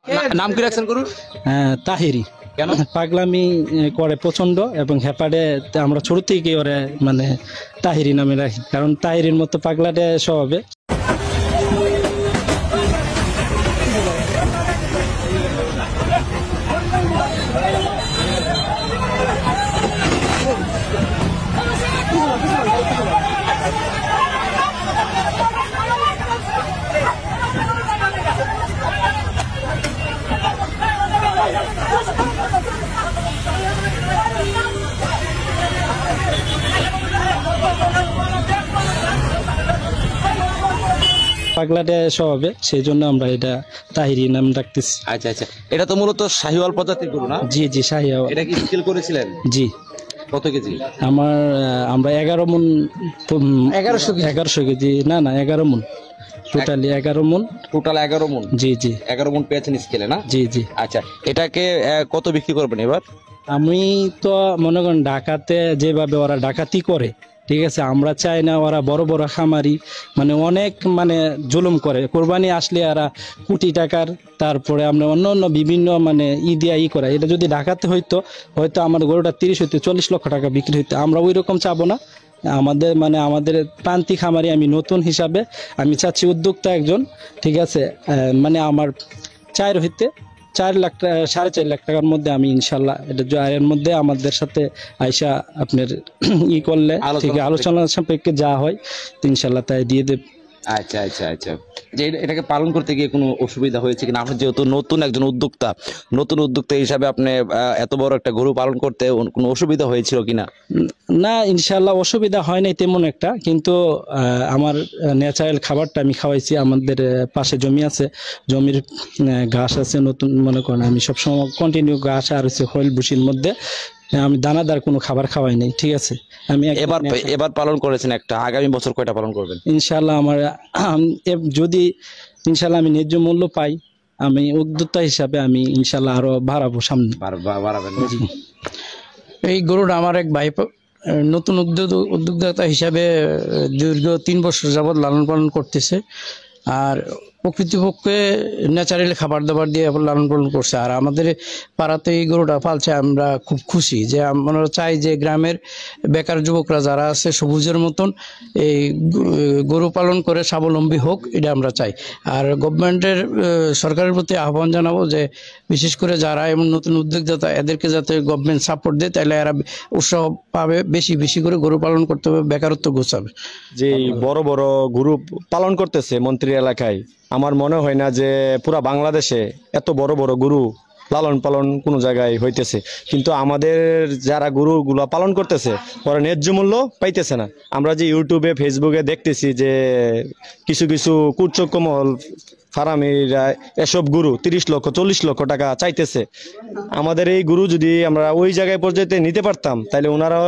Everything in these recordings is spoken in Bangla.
নাম কি রাখছেন গরু? তাহিরি। কেন? পাগলামি করে প্রচন্ড এবং হেপাডে আমরা ছোট থেকে ওরে মানে তাহিরি নামে রাখি, কারণ তাহিরির মতো পাগলাটে স্বভাবে। পাগলাটে স্বভাবে, সেই জন্য আমরা এটা তাহিরি নাম রাখতেছি। আচ্ছা আচ্ছা, এটা তো মূলত শাহিওয়াল প্রজাতির গরু না? জি জি, শাহিওয়াল। এটা কি স্কেল করেছিলেন? জি। কত কেজি? আমরা 11 মণ। 1100 কেজি না, 11 মণ, টোটালি 11 মণ। টোটাল 11 মণ? জি জি, 11 মণ পেয়েছেন স্কেলে না? জি জি। আচ্ছা, এটাকে কত বিক্রি করবেন এবার? আমি তো মনে করেন ঢাকাতে যেভাবে ওরা ডাকাতি করে, ঠিক আছে, আমরা চাই না ওরা বড় বড় খামারি মানে অনেক মানে জুলুম করে। কোরবানি আসলে এরা কোটি টাকার, তারপরে আমরা অন্য অন্য বিভিন্ন মানে দিয়া করে। এটা যদি ঢাকাতে হয়তো আমার গরুটা 30 হইতে 40 লক্ষ টাকা বিক্রি হইতো। আমরা ওই রকম চাবো না। আমাদের প্রান্তিক খামারি, আমি নতুন হিসাবে আমি চাচ্ছি উদ্যোক্তা একজন, ঠিক আছে, মানে আমার 4 হইতে 4 লাখ টাকা, 4.5 লাখ টাকার মধ্যে আমি ইনশাল্লাহ এটা এর মধ্যে আমাদের সাথে আইসা আপনার করলে ঠিক আলোচনা সাপেক্ষে যা হয় ইনশাল্লাহ তাই দিয়ে দেব। আচ্ছা আচ্ছা আচ্ছা, যে এটাকে পালন করতে গিয়ে কোনো অসুবিধা হয়েছে কিনা? আপনি যেহেতু নতুন একজন উদ্যোক্তা হিসাবে আপনি এত বড় একটা গরু পালন করতে কোনো অসুবিধা হয়েছিল কিনা? না, ইনশাল্লাহ অসুবিধা হয় নাই তেমন একটা, কিন্তু আমার ন্যাচারাল খাবারটা আমি খাওয়াইছি। আমাদের পাশে জমি আছে, জমির ঘাস আছে নতুন, মনে করেন আমি সবসময় কন্টিনিউ ঘাস আর হচ্ছে খৈল ভুসির মধ্যে আমি দানাদার কোনো খাবার খাওয়াই নাই, ঠিক আছে। আমি এবার পালন করেছেন একটা, আগামী বছর কয়টা পালন করবেন? ইনশাল্লাহ যদি ইনশাল্লাহ আমি ন্যায্য মূল্য পাই, আমি উদ্যোক্তা হিসাবে আমি ইনশাল্লাহ আরো বাড়াবো, সামনে বাড়াবেন। এই গরুটা আমার এক ভাই নতুন উদ্যোক্তা হিসাবে দীর্ঘ 3 বছর যাবৎ লালন পালন করতেছে, আর প্রকৃতপক্ষে ন্যাচারালি খাবার দাবার দিয়ে লালন পালন করছে। আর আমাদের পাড়াতে এই গরুটা পালছে, আমরা খুব খুশি। যে আমরা চাই যে গ্রামের বেকার যুবকরা যারা আছে সবুজের মতন এই গরু পালন করে স্বাবলম্বী হোক, এটা আমরা চাই। আর গভর্নমেন্টের সরকারের প্রতি আহ্বান জানাবো যে বিশেষ করে যারা এমন নতুন উদ্যোক্তা এদেরকে যাতে গভর্নমেন্ট সাপোর্ট দেয়, তাহলে এরা উৎসাহ পাবে, বেশি বেশি করে গরু পালন করতে হবে, বেকারত্ব ঘোচাবে। যে বড় বড় গরু পালন করতেছে মন্ত্রী এলাকায়, আমার মনে হয় না যে পুরা বাংলাদেশে এত বড় বড় গরু লালন পালন কোনো জায়গায় হইতেছে। কিন্তু আমাদের যারা গরুগুলো পালন করতেছে ওরা ন্যায্য মূল্য পাইতেছে না। আমরা যে ইউটিউবে ফেসবুকে দেখতেছি যে কিছু কিছু কুচক্রমহল ফার্মিরা এসব গরু 30 লক্ষ 40 লক্ষ টাকা চাইতেছে। আমাদের এই গরু যদি আমরা ওই জায়গায় পর্যায়ে নিতে পারতাম, তাহলে ওনারাও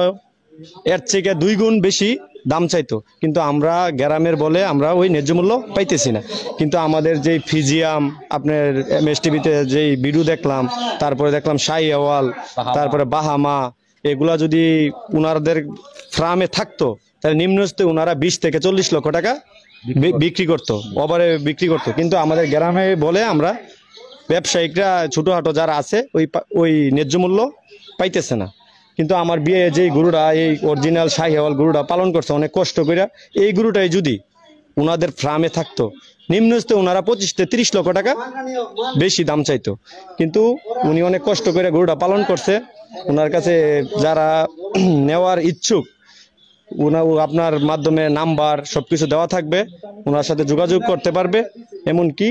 এর থেকে 2 গুণ বেশি দাম চাইতো। কিন্তু আমরা গ্রামের বলে আমরা ওই ন্যায্য মূল্য পাইতেছি না। কিন্তু আমাদের যেই ফিজিয়াম, আপনার MSTVতে যেই ভিডিও দেখলাম, তারপরে দেখলাম শাহিওয়াল, তারপরে বাহামা, এগুলা যদি ওনাদের ফার্মে থাকতো, তাহলে নিম্নস্তে ওনারা 20 থেকে 40 লক্ষ টাকা বিক্রি করতো, ওভারে বিক্রি করতো। কিন্তু আমাদের গ্রামে বলে আমরা ব্যবসায়িকরা ছোটোখাটো যারা আছে ওই ন্যায্য মূল্য পাইতেছে না। কিন্তু আমার বিয়ে যেই গরুটা, এই অরিজিনাল শাহিওয়াল গরুটা পালন করছে অনেক কষ্ট করে, এই গরুটাই যদি ওনাদের ফার্মে থাকতো, নিম্নস্তে ওনারা 25 থেকে 30 লক্ষ টাকা বেশি দাম চাইতো। কিন্তু উনি অনেক কষ্ট করে গরুটা পালন করছে। ওনার কাছে যারা নেওয়ার ইচ্ছুক, আপনার মাধ্যমে নাম্বার সবকিছু দেওয়া থাকবে, ওনার সাথে যোগাযোগ করতে পারবে। এমনকি